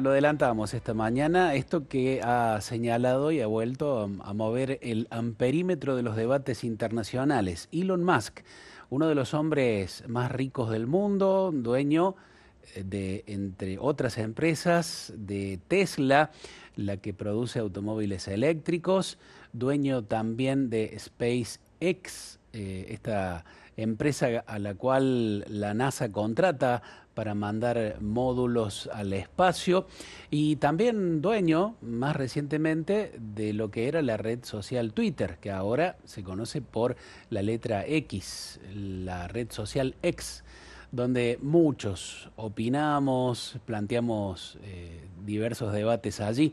Lo adelantamos esta mañana, esto que ha señalado y ha vuelto a mover el amperímetro de los debates internacionales. Elon Musk, uno de los hombres más ricos del mundo, dueño de, entre otras empresas, de Tesla, la que produce automóviles eléctricos, dueño también de SpaceX, esta empresa a la cual la NASA contrata para mandar módulos al espacio y también dueño, más recientemente, de lo que era la red social Twitter, que ahora se conoce por la letra X, la red social X, donde muchos opinamos, planteamos diversos debates allí.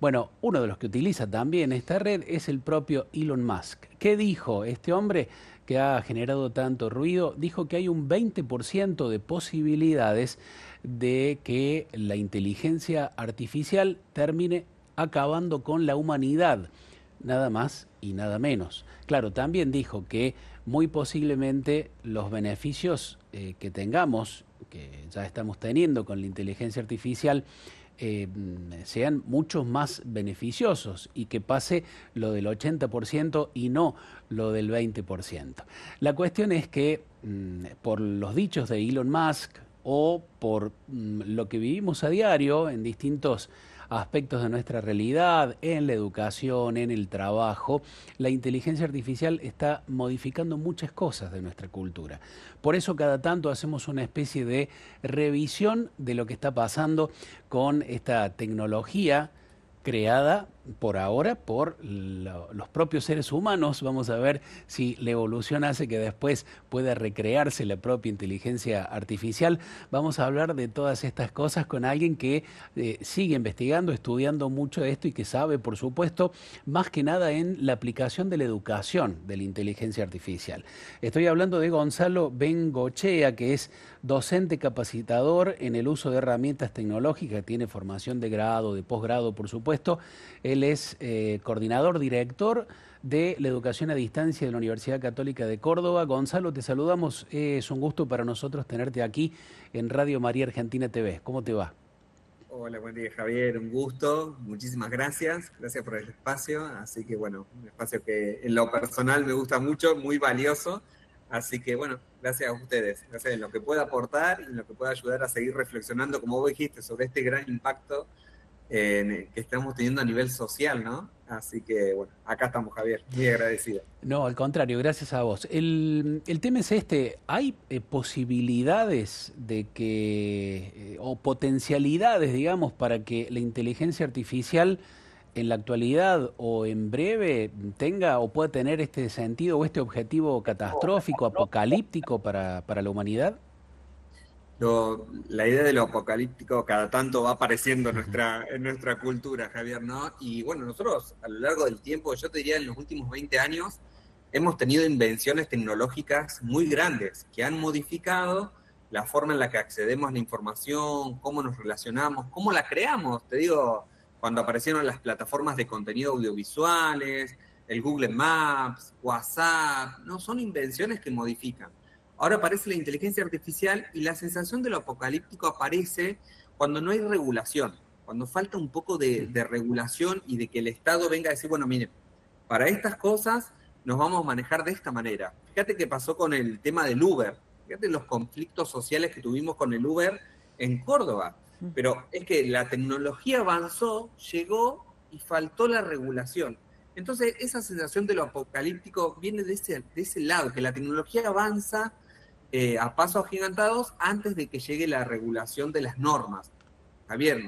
Bueno, uno de los que utiliza también esta red es el propio Elon Musk. ¿Qué dijo este hombre que ha generado tanto ruido? Dijo que hay un 20% de posibilidades de que la inteligencia artificial termine acabando con la humanidad, nada más y nada menos. Claro, también dijo que muy posiblemente los beneficios que tengamos, que ya estamos teniendo con la inteligencia artificial, sean muchos más beneficiosos y que pase lo del 80% y no lo del 20%. La cuestión es que por los dichos de Elon Musk o por lo que vivimos a diario en distintos aspectos de nuestra realidad, en la educación, en el trabajo, la inteligencia artificial está modificando muchas cosas de nuestra cultura. Por eso cada tanto hacemos una especie de revisión de lo que está pasando con esta tecnología creada por ahora por los propios seres humanos. Vamos a ver si la evolución hace que después pueda recrearse la propia inteligencia artificial. Vamos a hablar de todas estas cosas con alguien que sigue investigando, estudiando mucho de esto y que sabe, por supuesto, más que nada en la aplicación de la educación de la inteligencia artificial. Estoy hablando de Gonzalo Bengochea, que es docente capacitador en el uso de herramientas tecnológicas, tiene formación de grado, de posgrado, por supuesto. Él es coordinador, director de la educación a distancia de la Universidad Católica de Córdoba. Gonzalo, te saludamos. Es un gusto para nosotros tenerte aquí en Radio María Argentina TV. ¿Cómo te va? Hola, buen día Javier, un gusto, muchísimas gracias, gracias por el espacio, así que bueno, un espacio que en lo personal me gusta mucho, muy valioso, así que bueno, gracias a ustedes, gracias en lo que pueda aportar y en lo que pueda ayudar a seguir reflexionando, como vos dijiste, sobre este gran impacto que estamos teniendo a nivel social, ¿no? Así que bueno, acá estamos Javier, muy agradecido. No, al contrario, gracias a vos. El tema es este, ¿hay posibilidades de que, o potencialidades, digamos, para que la inteligencia artificial en la actualidad o en breve tenga o pueda tener este sentido o este objetivo catastrófico, apocalíptico para la humanidad? La idea de lo apocalíptico cada tanto va apareciendo en nuestra cultura, Javier, ¿no? Y bueno, nosotros a lo largo del tiempo, yo te diría en los últimos 20 años, hemos tenido invenciones tecnológicas muy grandes que han modificado la forma en la que accedemos a la información, cómo nos relacionamos, cómo la creamos. Te digo, cuando aparecieron las plataformas de contenido audiovisuales, el Google Maps, WhatsApp, no, son invenciones que modifican. Ahora aparece la inteligencia artificial y la sensación de lo apocalíptico aparece cuando no hay regulación, cuando falta un poco de regulación y de que el Estado venga a decir, bueno, mire, para estas cosas nos vamos a manejar de esta manera. Fíjate qué pasó con el tema del Uber, fíjate los conflictos sociales que tuvimos con el Uber en Córdoba, pero es que la tecnología avanzó, llegó y faltó la regulación. Entonces, esa sensación de lo apocalíptico viene de ese lado, que la tecnología avanza a pasos agigantados antes de que llegue la regulación de las normas. Javier,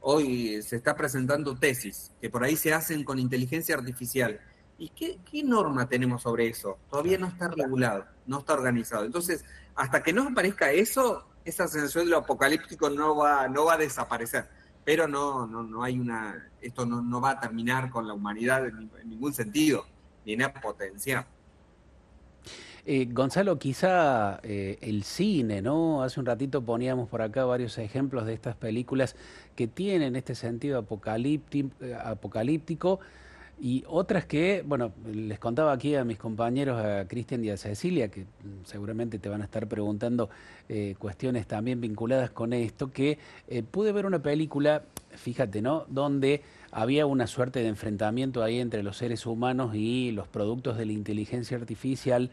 hoy se está presentando tesis que por ahí se hacen con inteligencia artificial. ¿Y qué norma tenemos sobre eso? Todavía no Claro. está regulado, no está organizado. Entonces, hasta que no aparezca eso, esa sensación de lo apocalíptico no va a desaparecer. Pero no hay esto no va a terminar con la humanidad en ningún sentido, ni en potenciar. Gonzalo, quizá el cine, ¿no? Hace un ratito poníamos por acá varios ejemplos de estas películas que tienen este sentido apocalíptico. Y otras que, bueno, les contaba aquí a mis compañeros, a Cristian y a Cecilia, que seguramente te van a estar preguntando cuestiones también vinculadas con esto, que pude ver una película, fíjate, ¿no? Donde había una suerte de enfrentamiento ahí entre los seres humanos y los productos de la inteligencia artificial,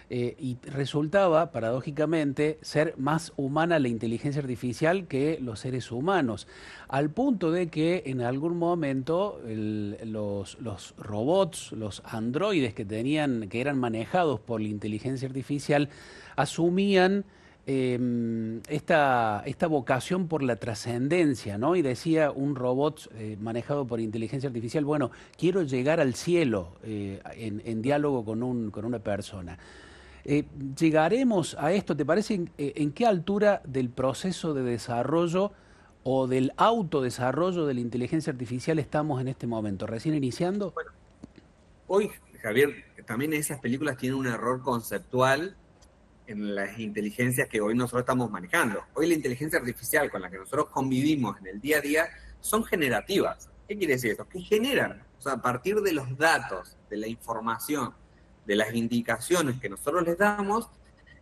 y resultaba, paradójicamente, ser más humana la inteligencia artificial que los seres humanos, al punto de que en algún momento los robots, los androides que tenían, que eran manejados por la inteligencia artificial, asumían esta vocación por la trascendencia, ¿no? Y decía un robot manejado por inteligencia artificial, bueno, quiero llegar al cielo en diálogo con una persona. ¿Llegaremos a esto? ¿Te parece en qué altura del proceso de desarrollo o del autodesarrollo de la inteligencia artificial estamos en este momento? ¿Recién iniciando? Bueno, hoy, Javier, también esas películas tienen un error conceptual en las inteligencias que hoy nosotros estamos manejando. Hoy la inteligencia artificial con la que nosotros convivimos en el día a día son generativas. ¿Qué quiere decir esto? Que generan, o sea, a partir de los datos, de la información, de las indicaciones que nosotros les damos,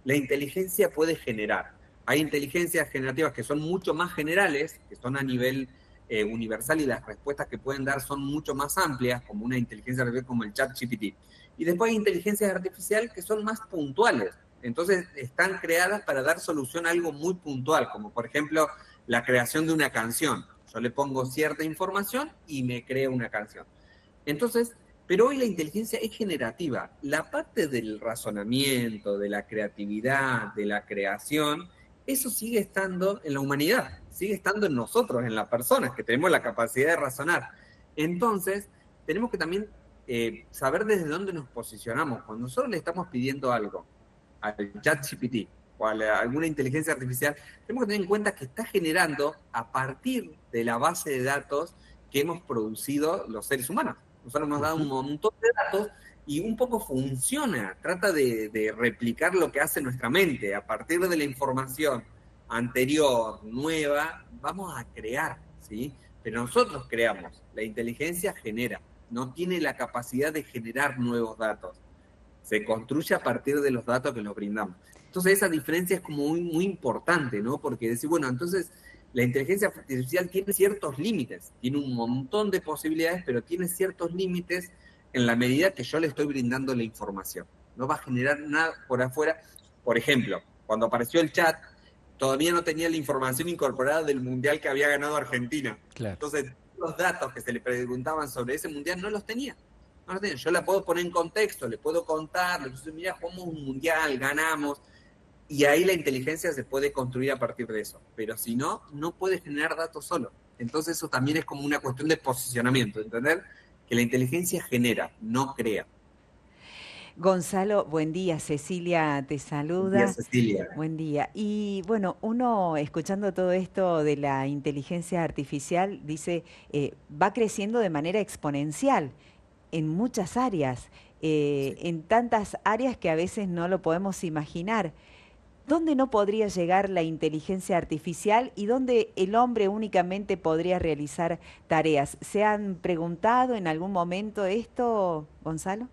la inteligencia puede generar. Hay inteligencias generativas que son mucho más generales, que son a nivel universal y las respuestas que pueden dar son mucho más amplias, como una inteligencia artificial como el ChatGPT. Y después hay inteligencias artificiales que son más puntuales. Entonces están creadas para dar solución a algo muy puntual, como por ejemplo la creación de una canción. Yo le pongo cierta información y me crea una canción. Entonces, pero hoy la inteligencia es generativa. La parte del razonamiento, de la creatividad, de la creación, eso sigue estando en la humanidad, sigue estando en nosotros, en las personas que tenemos la capacidad de razonar. Entonces, tenemos que también saber desde dónde nos posicionamos. Cuando nosotros le estamos pidiendo algo al ChatGPT o a alguna inteligencia artificial, tenemos que tener en cuenta que está generando a partir de la base de datos que hemos producido los seres humanos. Nosotros nos da un montón de datos y un poco funciona, trata de replicar lo que hace nuestra mente. A partir de la información anterior, nueva, vamos a crear, ¿sí? Pero nosotros creamos, la inteligencia genera, no tiene la capacidad de generar nuevos datos. Se construye a partir de los datos que nos brindamos. Entonces esa diferencia es como muy, muy importante, ¿no? Porque decir, bueno, entonces la inteligencia artificial tiene ciertos límites, tiene un montón de posibilidades, pero tiene ciertos límites en la medida que yo le estoy brindando la información. No va a generar nada por afuera. Por ejemplo, cuando apareció el chat, todavía no tenía la información incorporada del mundial que había ganado Argentina. Claro. Entonces, los datos que se le preguntaban sobre ese mundial no los tenía. No los tenía. Yo la puedo poner en contexto, le puedo contar, le puedo decir, mira, jugamos un mundial, ganamos. Y ahí la inteligencia se puede construir a partir de eso. Pero si no, no puede generar datos solo. Entonces eso también es como una cuestión de posicionamiento, entender que la inteligencia genera, no crea. Gonzalo, buen día. Cecilia te Buen día, saluda. Cecilia. Buen día. Y bueno, uno escuchando todo esto de la inteligencia artificial dice, va creciendo de manera exponencial en muchas áreas, Sí. en tantas áreas que a veces no lo podemos imaginar. ¿Dónde no podría llegar la inteligencia artificial y dónde el hombre únicamente podría realizar tareas? ¿Se han preguntado en algún momento esto, Gonzalo?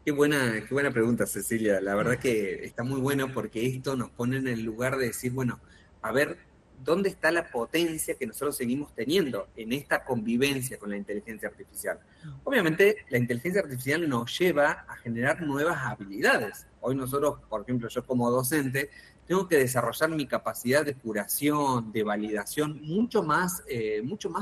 Qué buena pregunta, Cecilia. La verdad que está muy bueno porque esto nos pone en el lugar de decir, bueno, a ver, ¿dónde está la potencia que nosotros seguimos teniendo en esta convivencia con la inteligencia artificial? Obviamente, la inteligencia artificial nos lleva a generar nuevas habilidades. Hoy nosotros, por ejemplo, yo como docente, tengo que desarrollar mi capacidad de curación, de validación mucho más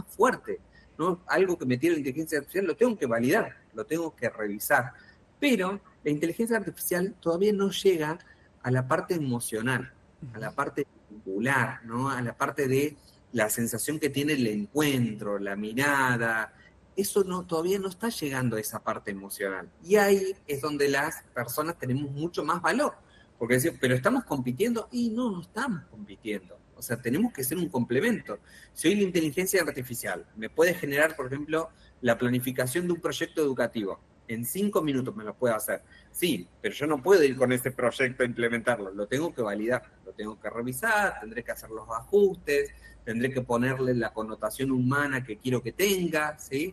fuerte, ¿no? Algo que me tiene la inteligencia artificial lo tengo que validar, lo tengo que revisar. Pero la inteligencia artificial todavía no llega a la parte emocional, a la parte vincular, ¿no? A la parte de la sensación que tiene el encuentro, la mirada. Eso no, todavía no está llegando a esa parte emocional. Y ahí es donde las personas tenemos mucho más valor. Porque decimos, pero estamos compitiendo y no, no estamos compitiendo. O sea, tenemos que ser un complemento. Si hoy la inteligencia artificial me puede generar, por ejemplo, la planificación de un proyecto educativo, en 5 minutos me lo puedo hacer. Sí, pero yo no puedo ir con ese proyecto a implementarlo, lo tengo que validar, lo tengo que revisar, tendré que hacer los ajustes, tendré que ponerle la connotación humana que quiero que tenga, ¿sí?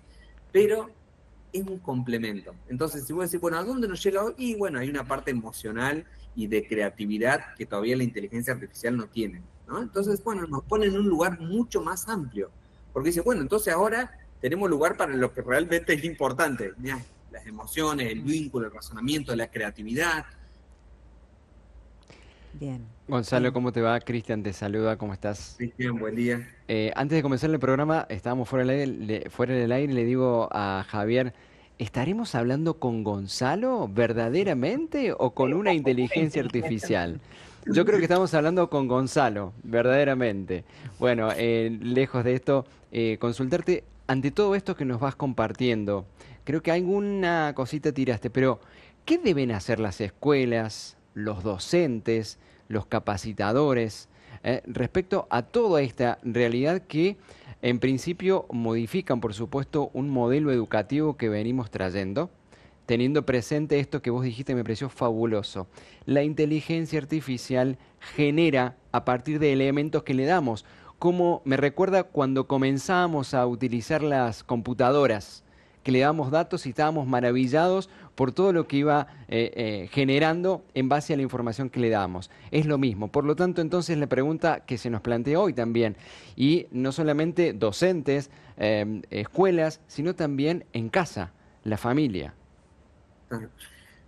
Pero es un complemento. Entonces, si vos decís, bueno, ¿a dónde nos llega hoy? Y bueno, hay una parte emocional y de creatividad que todavía la inteligencia artificial no tiene, ¿no? Entonces, bueno, nos pone en un lugar mucho más amplio, porque dice, bueno, entonces ahora tenemos lugar para lo que realmente es importante, mirá, las emociones, el vínculo, el razonamiento, la creatividad. Bien, Gonzalo, bien. ¿cómo te va? Cristian te saluda, ¿cómo estás? Cristian, buen día. Antes de comenzar el programa, estábamos fuera del aire y le digo a Javier, ¿estaremos hablando con Gonzalo verdaderamente o con una inteligencia artificial? Yo creo que estamos hablando con Gonzalo, verdaderamente. Bueno, lejos de esto, consultarte ante todo esto que nos vas compartiendo. Creo que alguna cosita tiraste, pero ¿qué deben hacer las escuelas, los docentes, los capacitadores? Respecto a toda esta realidad que en principio modifican, por supuesto, un modelo educativo que venimos trayendo, teniendo presente esto que vos dijiste, me pareció fabuloso. La inteligencia artificial genera a partir de elementos que le damos, como me recuerda cuando comenzamos a utilizar las computadoras, que le damos datos y estábamos maravillados por todo lo que iba generando en base a la información que le damos. Es lo mismo. Por lo tanto, entonces la pregunta que se nos plantea hoy también, y no solamente docentes, escuelas, sino también en casa, la familia.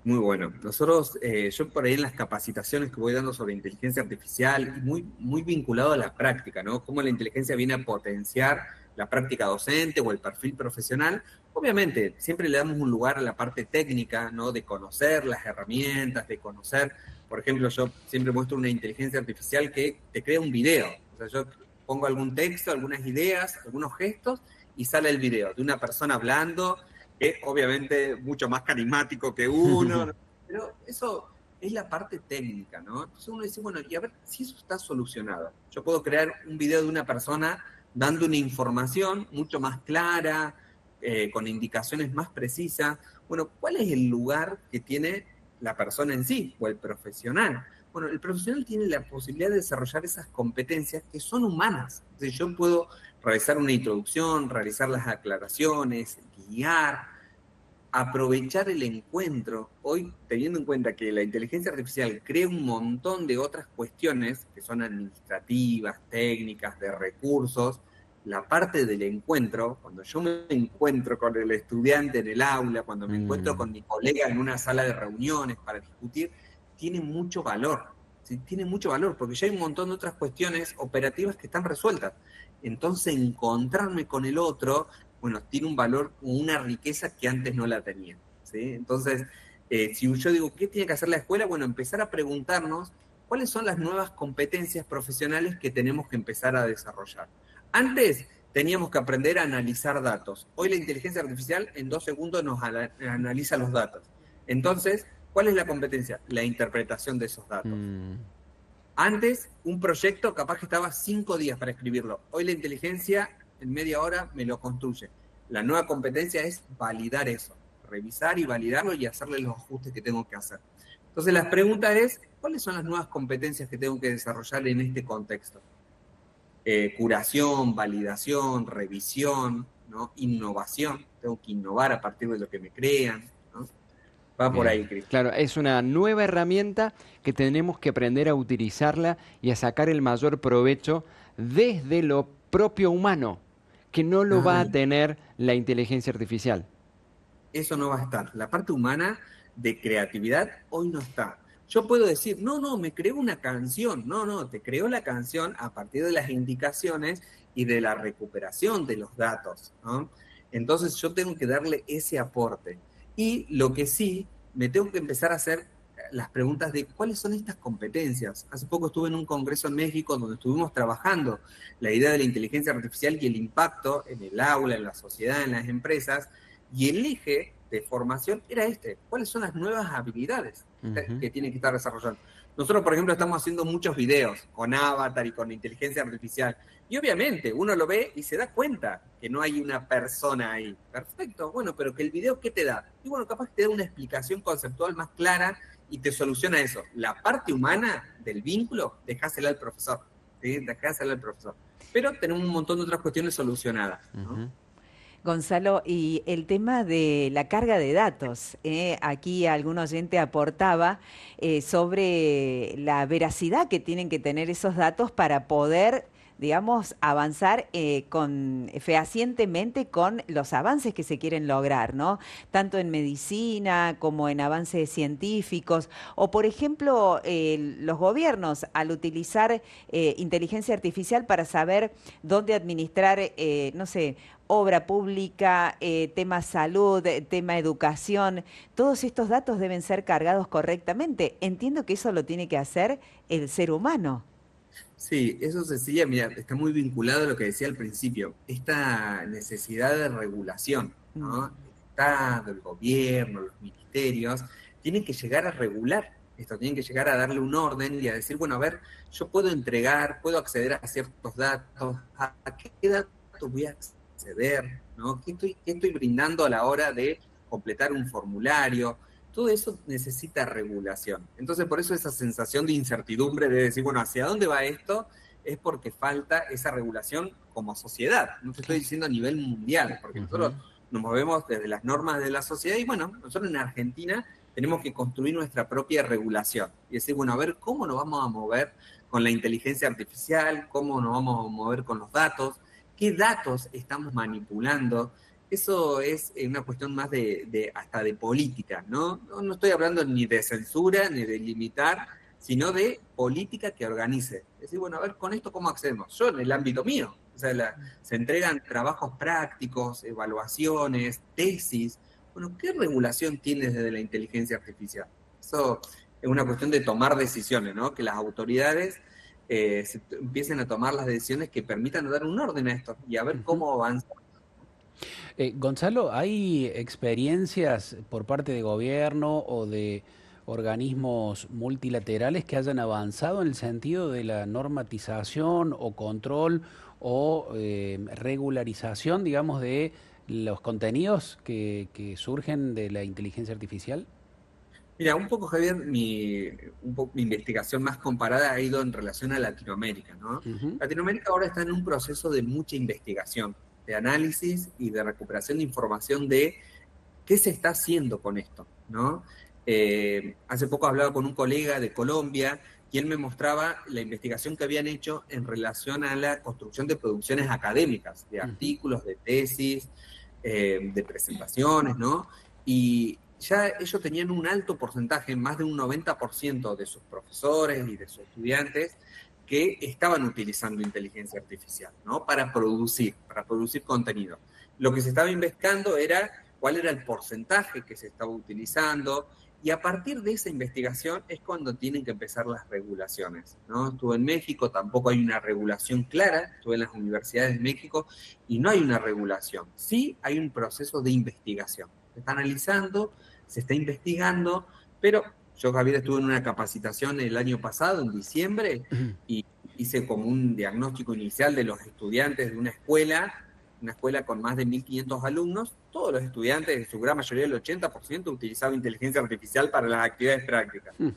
Muy bueno. Nosotros, yo por ahí en las capacitaciones que voy dando sobre inteligencia artificial, y muy vinculado a la práctica, ¿no? Cómo la inteligencia viene a potenciar la práctica docente o el perfil profesional. Obviamente, siempre le damos un lugar a la parte técnica, ¿no? De conocer las herramientas, de conocer, por ejemplo, yo siempre muestro una inteligencia artificial que te crea un video. O sea, yo pongo algún texto, algunas ideas, algunos gestos, y sale el video de una persona hablando, que obviamente mucho más carismático que uno, ¿no? Pero eso es la parte técnica, ¿no? Entonces uno dice, bueno, y a ver si eso está solucionado. Yo puedo crear un video de una persona dando una información mucho más clara, con indicaciones más precisas. Bueno, ¿cuál es el lugar que tiene la persona en sí o el profesional? Bueno, el profesional tiene la posibilidad de desarrollar esas competencias que son humanas. Entonces yo puedo realizar una introducción, realizar las aclaraciones, guiar, aprovechar el encuentro. Hoy, teniendo en cuenta que la inteligencia artificial crea un montón de otras cuestiones que son administrativas, técnicas, de recursos, la parte del encuentro, cuando yo me encuentro con el estudiante en el aula, cuando me encuentro con mi colega en una sala de reuniones para discutir, tiene mucho valor. ¿Sí? Tiene mucho valor, porque ya hay un montón de otras cuestiones operativas que están resueltas. Entonces, encontrarme con el otro, bueno, tiene un valor, una riqueza que antes no la tenía, ¿sí? Entonces, si yo digo, ¿qué tiene que hacer la escuela? Bueno, empezar a preguntarnos cuáles son las nuevas competencias profesionales que tenemos que empezar a desarrollar. Antes teníamos que aprender a analizar datos. Hoy la inteligencia artificial en 2 segundos nos analiza los datos. Entonces, ¿cuál es la competencia? La interpretación de esos datos. Antes, un proyecto capaz que estaba 5 días para escribirlo. Hoy la inteligencia en media hora me lo construye. La nueva competencia es validar eso, revisar y validarlo y hacerle los ajustes que tengo que hacer. Entonces la pregunta es, ¿cuáles son las nuevas competencias que tengo que desarrollar en este contexto? Curación, validación, revisión, ¿no? Innovación. Tengo que innovar a partir de lo que me crean, ¿no? Va por ahí, Cristian. Claro, es una nueva herramienta que tenemos que aprender a utilizarla y a sacar el mayor provecho desde lo propio humano, que no lo va a tener la inteligencia artificial. Eso no va a estar. La parte humana de creatividad hoy no está. Yo puedo decir, no, me creo una canción. No, te creo la canción a partir de las indicaciones y de la recuperación de los datos, ¿no? Entonces yo tengo que darle ese aporte. Y lo que sí, me tengo que empezar a hacer las preguntas de cuáles son estas competencias. Hace poco estuve en un congreso en México donde estuvimos trabajando la idea de la inteligencia artificial y el impacto en el aula, en la sociedad, en las empresas, y el eje de formación era este. ¿Cuáles son las nuevas habilidades que tienen que estar desarrollando? Nosotros, por ejemplo, estamos haciendo muchos videos con avatar y con inteligencia artificial. Y obviamente uno lo ve y se da cuenta que no hay una persona ahí. Perfecto, bueno, pero que el video, ¿qué te da? Y bueno, capaz que te da una explicación conceptual más clara y te soluciona eso. La parte humana del vínculo, dejásela al profesor. ¿Sí? Dejásela al profesor. Pero tenemos un montón de otras cuestiones solucionadas, ¿no? Gonzalo, y el tema de la carga de datos. Aquí algún oyente aportaba sobre la veracidad que tienen que tener esos datos para poder, digamos, avanzar fehacientemente con los avances que se quieren lograr, ¿no? Tanto en medicina como en avances científicos. O, por ejemplo, los gobiernos, al utilizar inteligencia artificial para saber dónde administrar, no sé, obra pública, tema salud, tema educación, todos estos datos deben ser cargados correctamente. Entiendo que eso lo tiene que hacer el ser humano. Sí, eso Cecilia, mira, está muy vinculado a lo que decía al principio, esta necesidad de regulación, Mm. ¿no? El Estado, el gobierno, los ministerios, tienen que llegar a regular esto, tienen que llegar a darle un orden y a decir, bueno, a ver, yo puedo entregar, puedo acceder a ciertos datos, ¿a qué datos voy a acceder? ¿No? Qué estoy brindando a la hora de completar un formulario? Todo eso necesita regulación. Entonces, por eso esa sensación de incertidumbre de decir, bueno, ¿hacia dónde va esto? Es porque falta esa regulación como sociedad. No te estoy diciendo a nivel mundial, porque nosotros nos movemos desde las normas de la sociedad y bueno, nosotros en Argentina tenemos que construir nuestra propia regulación. Y decir, bueno, a ver, ¿cómo nos vamos a mover con la inteligencia artificial? ¿Cómo nos vamos a mover con los datos? ¿Qué datos estamos manipulando? Eso es una cuestión más hasta de política, ¿no? No estoy hablando ni de censura, ni de limitar, sino de política que organice. Es decir, bueno, a ver, con esto, ¿cómo accedemos? Yo en el ámbito mío, o sea, se entregan trabajos prácticos, evaluaciones, tesis. Bueno, ¿qué regulación tiene desde la inteligencia artificial? Eso es una cuestión de tomar decisiones, ¿no? Que las autoridades empiecen a tomar las decisiones que permitan dar un orden a esto y a ver cómo avanza. Gonzalo, ¿hay experiencias por parte de gobierno o de organismos multilaterales que hayan avanzado en el sentido de la normatización o control o regularización, digamos, de los contenidos que surgen de la inteligencia artificial? Mira, un poco, Javier, mi investigación más comparada ha ido en relación a Latinoamérica, ¿no? Ujú. Latinoamérica ahora está en un proceso de mucha investigación, de análisis y de recuperación de información de qué se está haciendo con esto, ¿no? Hace poco hablaba con un colega de Colombia y él me mostraba la investigación que habían hecho en relación a la construcción de producciones académicas, de Ujú. artículos, de tesis, de presentaciones, ¿no? Y ya ellos tenían un alto porcentaje, más de un 90% de sus profesores y de sus estudiantes, que estaban utilizando inteligencia artificial, ¿no? Para producir contenido. Lo que se estaba investigando era cuál era el porcentaje que se estaba utilizando, y a partir de esa investigación es cuando tienen que empezar las regulaciones, ¿no? Estuve en México, tampoco hay una regulación clara, estuve en las universidades de México y no hay una regulación. Sí hay un proceso de investigación. Se está analizando, se está investigando, pero yo, Javier, estuve en una capacitación el año pasado, en diciembre, y hice como un diagnóstico inicial de los estudiantes de una escuela con más de 1.500 alumnos. Todos los estudiantes, en su gran mayoría, el 80%, utilizaban inteligencia artificial para las actividades prácticas. Mm.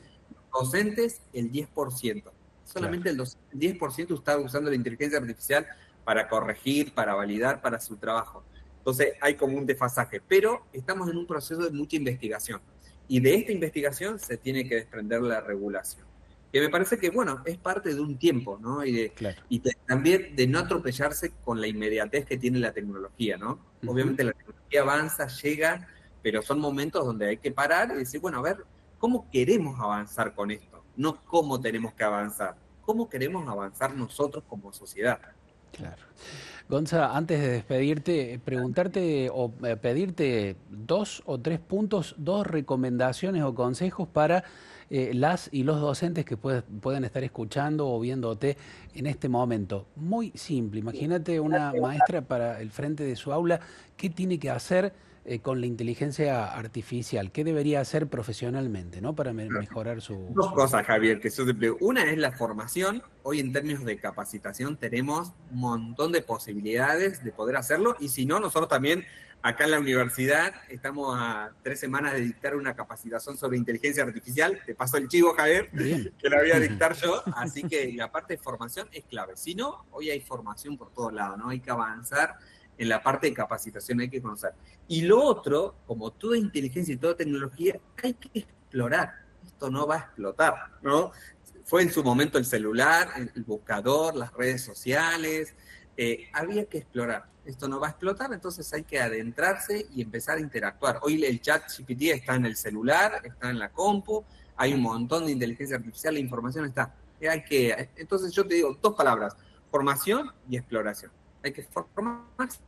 Docentes, el 10%. Claro. Solamente el 10% estaba usando la inteligencia artificial para corregir, para validar, para su trabajo. Entonces hay como un desfasaje, pero estamos en un proceso de mucha investigación. Y de esta investigación se tiene que desprender la regulación. Que me parece que, bueno, es parte de un tiempo, ¿no? Claro. También de no atropellarse con la inmediatez que tiene la tecnología, ¿no? Ujú. Obviamente la tecnología avanza, llega, pero son momentos donde hay que parar y decir, bueno, a ver, ¿cómo queremos avanzar con esto? No cómo tenemos que avanzar, cómo queremos avanzar nosotros como sociedad. Claro. Gonza, antes de despedirte, preguntarte o pedirte 2 o 3 puntos, 2 recomendaciones o consejos para las y los docentes que pueden estar escuchando o viéndote en este momento. Muy simple, imagínate una maestra para el frente de su aula, ¿qué tiene que hacer con la inteligencia artificial? ¿Qué debería hacer profesionalmente, ¿no? Para mejorar Dos su... cosas, Javier, que yo siempre... Una es la formación. Hoy en términos de capacitación tenemos un montón de posibilidades de poder hacerlo, y si no, nosotros también acá en la universidad estamos a 3 semanas de dictar una capacitación sobre inteligencia artificial. Te paso el chivo, Javier, Bien. que la voy a dictar yo, así que la parte de formación es clave. Si no, hoy hay formación por todos lados, ¿no? Hay que avanzar en la parte de capacitación hay que conocer. Y lo otro, como toda inteligencia y toda tecnología, hay que explorar. Esto no va a explotar, ¿no? Fue en su momento el celular, el buscador, las redes sociales, había que explorar. Esto no va a explotar, entonces hay que adentrarse y empezar a interactuar. Hoy el chat GPT está en el celular, está en la compu, hay un montón de inteligencia artificial, la información está. Entonces yo te digo dos palabras, formación y exploración. Hay que formarse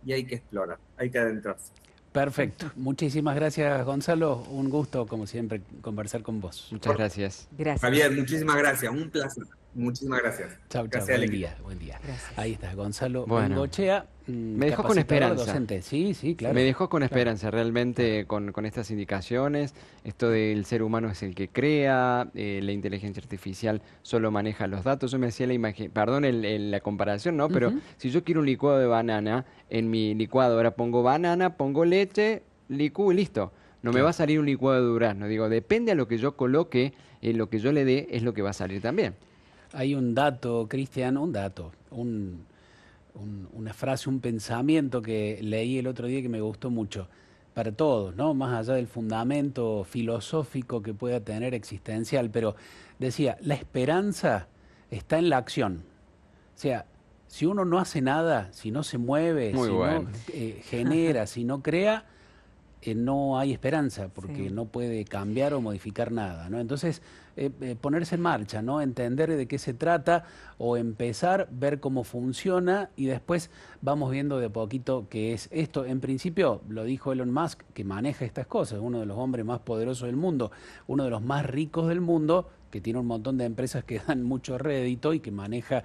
y hay que explorar, hay que adentrarse. Perfecto. Muchísimas gracias, Gonzalo. Un gusto, como siempre, conversar con vos. Muchas gracias. Gracias. Javier, muchísimas gracias, un placer. Muchísimas gracias. Chau, chau. Gracias al Buen equipo. día, buen día. Gracias. Ahí está, Gonzalo Bueno, Bengochea, me dejó con capacitador esperanza. docente. Sí, sí, claro. Me dejó con Claro. esperanza, realmente, con estas indicaciones. Esto del ser humano es el que crea, la inteligencia artificial solo maneja los datos. Yo me hacía perdón la comparación, ¿no? Pero Ujú. si yo quiero un licuado de banana, en mi licuado ahora pongo banana, pongo leche, licúo y listo. No me va a Claro. salir un licuado de durazno. Digo, depende a lo que yo coloque, lo que yo le dé, es lo que va a salir también. Hay un dato, Cristian, una frase, un pensamiento que leí el otro día que me gustó mucho. Para todos, ¿no? Más allá del fundamento filosófico que pueda tener existencial, pero decía, la esperanza está en la acción. O sea, si uno no hace nada, si no se mueve, Muy si no bueno. genera, si no crea, no hay esperanza, porque Sí. no puede cambiar o modificar nada, ¿no? Entonces, ponerse en marcha, ¿no? Entender de qué se trata o empezar, ver cómo funciona y después vamos viendo de poquito qué es esto. En principio, lo dijo Elon Musk, que maneja estas cosas, uno de los hombres más poderosos del mundo, uno de los más ricos del mundo, que tiene un montón de empresas que dan mucho rédito y que maneja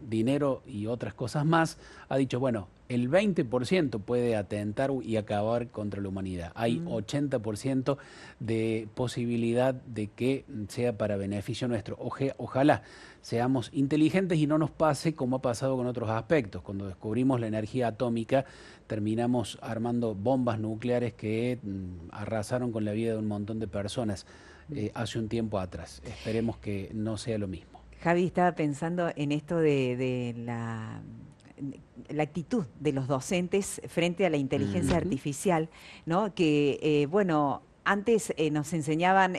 dinero y otras cosas más, ha dicho, bueno, el 20% puede atentar y acabar contra la humanidad. Hay 80% de posibilidad de que sea para beneficio nuestro. Ojalá seamos inteligentes y no nos pase como ha pasado con otros aspectos. Cuando descubrimos la energía atómica, terminamos armando bombas nucleares que arrasaron con la vida de un montón de personas hace un tiempo atrás. Esperemos que no sea lo mismo. Javi, estaba pensando en esto de la actitud de los docentes frente a la inteligencia Ujú. artificial, ¿no? Que, bueno, antes nos enseñaban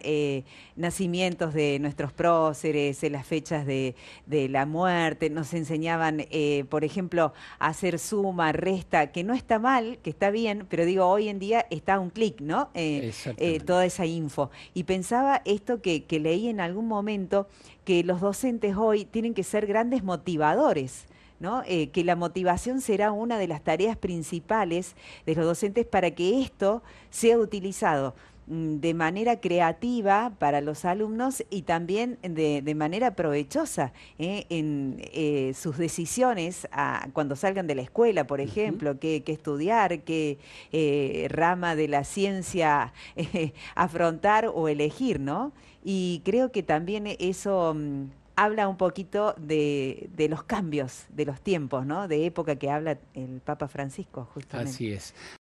nacimientos de nuestros próceres, las fechas de la muerte, nos enseñaban, por ejemplo, a hacer suma, resta, que no está mal, que está bien, pero digo, hoy en día está a un clic, ¿no? Exactamente. Toda esa info. Y pensaba esto que leí en algún momento, que los docentes hoy tienen que ser grandes motivadores, ¿no? Que la motivación será una de las tareas principales de los docentes para que esto sea utilizado de manera creativa para los alumnos y también de manera provechosa en sus decisiones cuando salgan de la escuela, por Ujú. ejemplo, qué estudiar, qué rama de la ciencia afrontar o elegir, ¿no? Y creo que también eso habla un poquito de los cambios de los tiempos, ¿no? De época que habla el Papa Francisco, justamente. Así es.